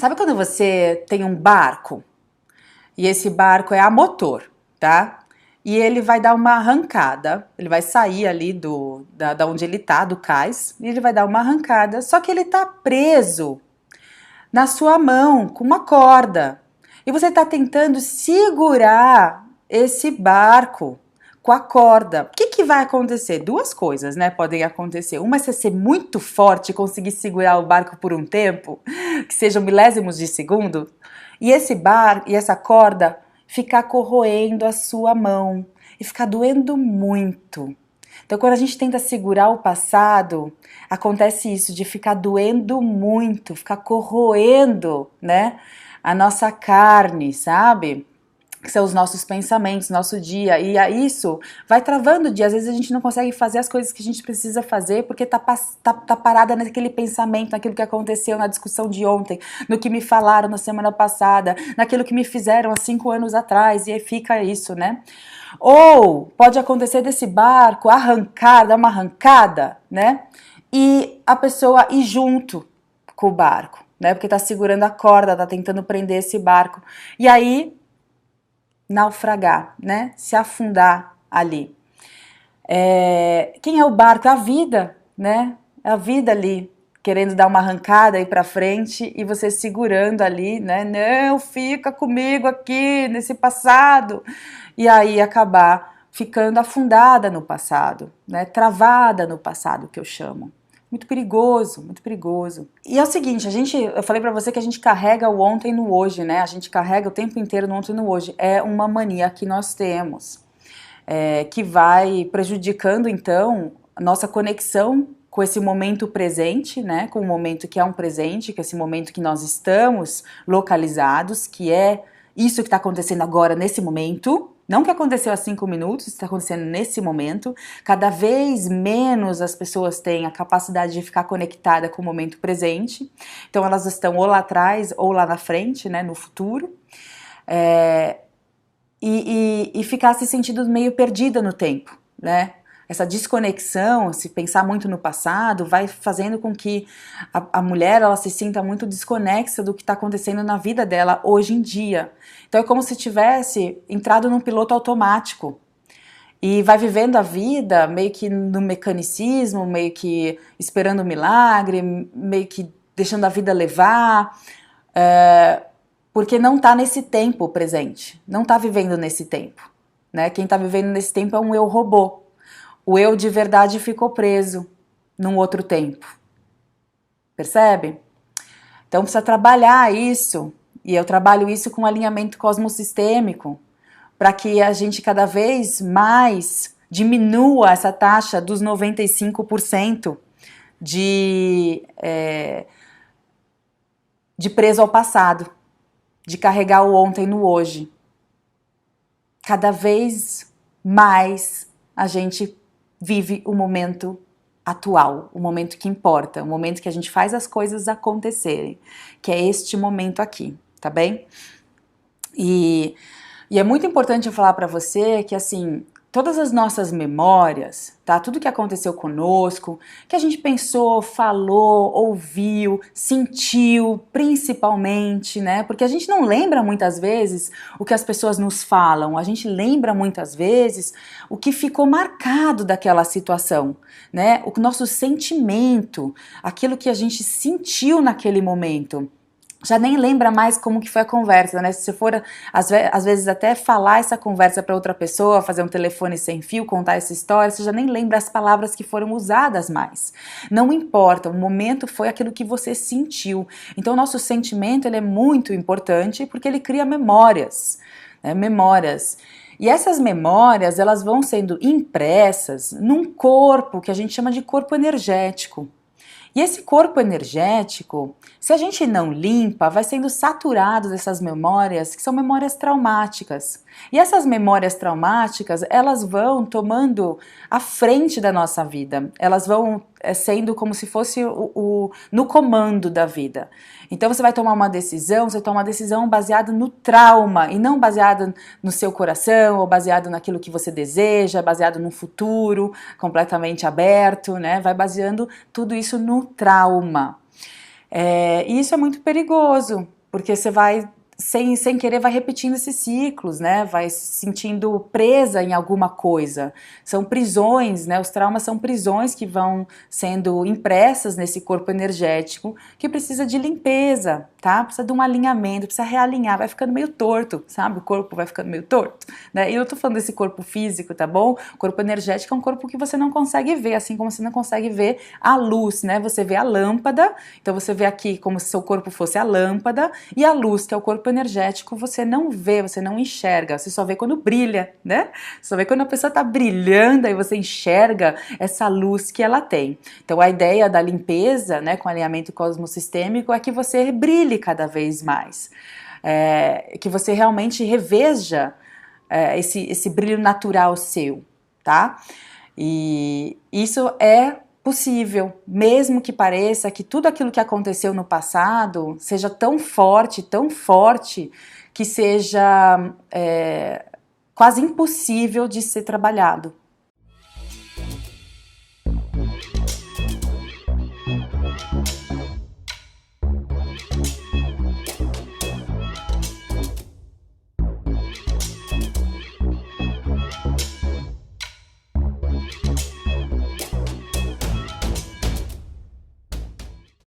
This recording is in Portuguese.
Sabe quando você tem um barco e esse barco é a motor, tá? E ele vai dar uma arrancada, ele vai sair ali da onde ele tá, do cais, e ele vai dar uma arrancada, só que ele tá preso na sua mão com uma corda. E você tá tentando segurar esse barco com a corda. O que que vai acontecer? Duas coisas, né, podem acontecer. Uma é você ser muito forte e conseguir segurar o barco por um tempo, que sejam milésimos de segundo, e esse barco e essa corda ficar corroendo a sua mão e ficar doendo muito. Então, quando a gente tenta segurar o passado, acontece isso de ficar doendo muito, ficar corroendo, né, a nossa carne, sabe? Que são os nossos pensamentos, nosso dia, e isso vai travando o dia. Às vezes a gente não consegue fazer as coisas que a gente precisa fazer porque tá parada naquele pensamento, naquilo que aconteceu na discussão de ontem, no que me falaram na semana passada, naquilo que me fizeram há 5 anos atrás, e aí fica isso, né? Ou pode acontecer desse barco arrancar, dar uma arrancada, né? E a pessoa ir junto com o barco, né? Porque tá segurando a corda, tá tentando prender esse barco. E aí naufragar, né? Se afundar ali. Quem é o barco? A vida, né? A vida ali, querendo dar uma arrancada aí pra frente e você segurando ali, né? Não, fica comigo aqui nesse passado. E aí acabar ficando afundada no passado, né? Travada no passado, que eu chamo. Muito perigoso, muito perigoso. E é o seguinte, eu falei pra você que a gente carrega o ontem no hoje, né? A gente carrega o tempo inteiro no ontem e no hoje. É uma mania que nós temos, que vai prejudicando, então, a nossa conexão com esse momento presente, né? Com o momento que é um presente, que é esse momento que nós estamos localizados, que é isso que está acontecendo agora, nesse momento. Não que aconteceu há 5 minutos, está acontecendo nesse momento. Cada vez menos as pessoas têm a capacidade de ficar conectada com o momento presente. Então elas estão ou lá atrás ou lá na frente, né, no futuro. E ficar se sentindo meio perdida no tempo, né? Essa desconexão, se pensar muito no passado, vai fazendo com que a mulher ela se sinta muito desconexa do que está acontecendo na vida dela hoje em dia. Então é como se tivesse entrado num piloto automático e vai vivendo a vida meio que no mecanicismo, meio que esperando um milagre, meio que deixando a vida levar, porque não está nesse tempo presente, não está vivendo nesse tempo, né? Quem está vivendo nesse tempo é um eu robô. O eu de verdade ficou preso num outro tempo. Percebe? Então precisa trabalhar isso, e eu trabalho isso com alinhamento cosmossistêmico, para que a gente cada vez mais diminua essa taxa dos 95% de preso ao passado, de carregar o ontem no hoje. Cada vez mais a gente vive o momento atual, o momento que importa, o momento que a gente faz as coisas acontecerem, que é este momento aqui, tá bem? E é muito importante eu falar para você que, assim, todas as nossas memórias, tá? Tudo que aconteceu conosco, que a gente pensou, falou, ouviu, sentiu, principalmente, né? Porque a gente não lembra muitas vezes o que as pessoas nos falam, a gente lembra muitas vezes o que ficou marcado daquela situação, né? O nosso sentimento, aquilo que a gente sentiu naquele momento. Já nem lembra mais como que foi a conversa, né? Se você for, às vezes, até falar essa conversa para outra pessoa, fazer um telefone sem fio, contar essa história, você já nem lembra as palavras que foram usadas mais. Não importa, o momento foi aquilo que você sentiu. Então, o nosso sentimento, ele é muito importante porque ele cria memórias, né? Memórias. E essas memórias, elas vão sendo impressas num corpo que a gente chama de corpo energético. E esse corpo energético, se a gente não limpa, vai sendo saturado dessas memórias, que são memórias traumáticas. E essas memórias traumáticas, elas vão tomando a frente da nossa vida. Elas vão sendo como se fosse no comando da vida. Então você vai tomar uma decisão, você toma uma decisão baseada no trauma, e não baseada no seu coração, ou baseado naquilo que você deseja, baseado num futuro completamente aberto, né? Vai baseando tudo isso no trauma. E isso é muito perigoso, porque você vai, sem querer, vai repetindo esses ciclos, né? Vai se sentindo presa em alguma coisa. São prisões, né? Os traumas são prisões que vão sendo impressas nesse corpo energético, que precisa de limpeza, tá? Precisa de um alinhamento, precisa realinhar, vai ficando meio torto, sabe? O corpo vai ficando meio torto, né? E eu tô falando desse corpo físico, tá bom? O corpo energético é um corpo que você não consegue ver, assim como você não consegue ver a luz, né? Você vê a lâmpada, então você vê aqui como se seu corpo fosse a lâmpada, e a luz, que é o corpo energético, você não vê, você não enxerga, você só vê quando brilha, né? Você só vê quando a pessoa tá brilhando, aí você enxerga essa luz que ela tem. Então a ideia da limpeza, né, com alinhamento cosmossistêmico, é que você brilhe cada vez mais, que você realmente reveja esse brilho natural seu, tá? E isso é possível, mesmo que pareça que tudo aquilo que aconteceu no passado seja tão forte, que seja quase impossível de ser trabalhado,